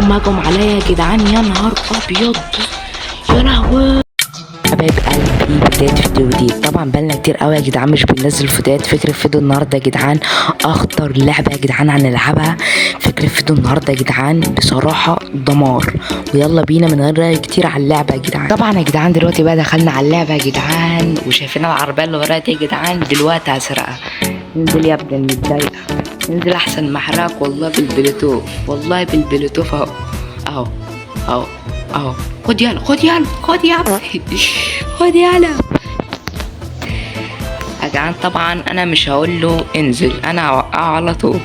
هم هجموا عليا يا جدعان، يا نهار ابيض، يا لهوي. حبايب قلبي، بداية فيديو جديد. طبعا بقالنا كتير قوي يا جدعان مش بننزل فيديوهات. فكرة فيديو النهارده يا جدعان اخطر لعبة يا جدعان هنلعبها. فكرة فيديو النهارده يا جدعان بصراحة دمار، ويلا بينا من غير رأي كتير على اللعبة يا جدعان. طبعا يا جدعان دلوقتي بقى دخلنا على اللعبة يا جدعان، وشايفين العربية اللي ورايا دي يا جدعان، دلوقتي هسرقها. انزل يا ابني المتضايقة، انزل احسن محراك والله بالبلوتوف، والله بالبلوتوف اهو اهو اهو اهو. خد يلا خد يلا خد يلا خد يلا يا جدعان. طبعا انا مش هقول له انزل، انا هوقعه على طول.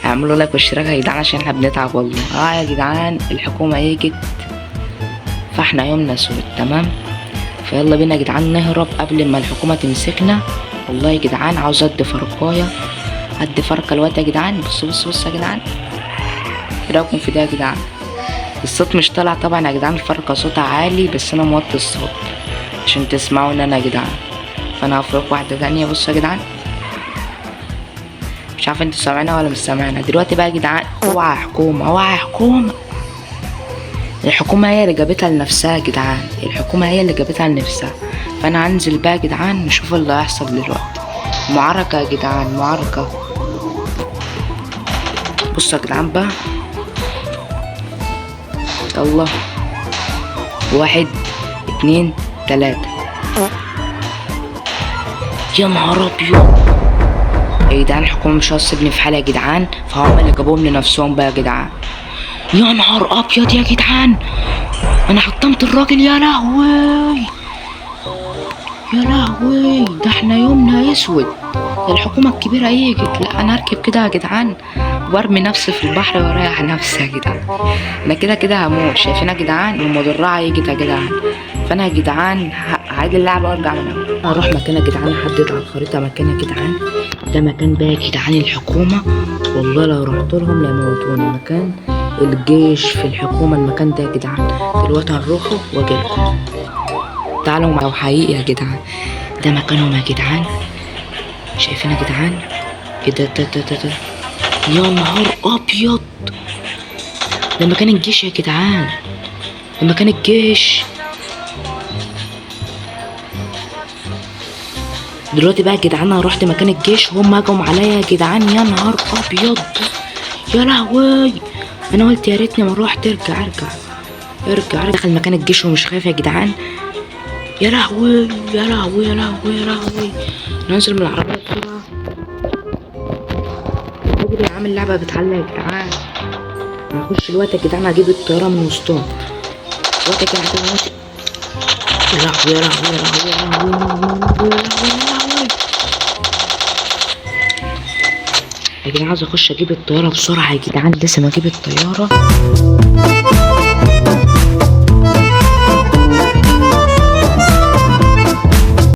اعملوا لايك واشتراك يا جدعان عشان احنا بنتعب والله. يا جدعان الحكومه يجت، فاحنا يومنا اسود تمام. فيلا بينا يا جدعان نهرب قبل ما الحكومه تمسكنا. والله يا جدعان عاوز ادي فرقايه، ادي فرقه الوقت يا جدعان. بصوا يا جدعان، ايه رايكم في ده يا جدعان؟ الصوت مش طالع طبعا يا جدعان، الفرقة صوتها عالي بس انا موطي الصوت عشان تسمعوني انا يا جدعان. فانا هفرق واحدة تانية. بصوا يا جدعان، مش عارف انتوا سامعينها ولا مش سامعينها. دلوقتي بقى يا جدعان اوعى يا حكومة، اوعى يا حكومة. الحكومة هي اللي جابتها لنفسها يا جدعان، الحكومة هي اللي جابتها لنفسها. فانا هنزل بقى يا جدعان نشوف اللي هيحصل دلوقتي. معركة يا جدعان، معركة. بصوا يا جدعان بقى، يلا 1 2 3. يا نهار ابيض يا جدعان، الحكومة مش هتسيبني في حالي يا جدعان، فهم اللي جابوهم لنفسهم بقى يا جدعان. يا نهار ابيض يا جدعان، انا حطمت الراجل. يا لهوي يا لهوي، ده احنا يومنا اسود. الحكومة الكبيرة اجت. لا انا اركب كده يا جدعان وارمي نفسي في البحر واريح نفسي يا جدعان. انا كده هموت. شايفين يا جدعان المدرعة اجت يا جدعان. فانا يا جدعان هعيد اللعبة وارجع من اول. هروح مكان يا جدعان، احدد على الخريطة مكان يا جدعان. ده مكان بقى يا جدعان الحكومة. والله لو رحت لهم ليموتوني. مكان الجيش في الحكومة المكان ده يا جدعان. دلوقتي هنروحوا واجيلكم. تعالوا معايا حقيقي يا جدعان، ده مكانهم يا جدعان. شايفين يا جدعان كده؟ ده يا نهار ابيض، ده مكان الجيش يا جدعان، ده مكان الجيش. دلوقتي بقى يا جدعان انا رحت مكان الجيش وهم هجموا عليا يا جدعان. يا نهار ابيض يا لهوي، انا قلت يا ريتني ما روحت. ارجع دخل مكان الجيش ومش خايف يا جدعان. يا لهوي يا لهوي يا لهوي يا لهوي. ننزل من العربية بسرعة. اجري يا عم، اللعبة بتعلق يا جدعان. هخش الوقت يا جدعان، هجيب الطيارة من وسطهم. الوقت يا جدعان، يا لهوي يا لهوي يا لهوي يا لهوي يا لهوي يا لهوي يا جدعان. عايز اخش اجيب الطيارة بسرعة يا جدعان، لازم اجيب الطيارة.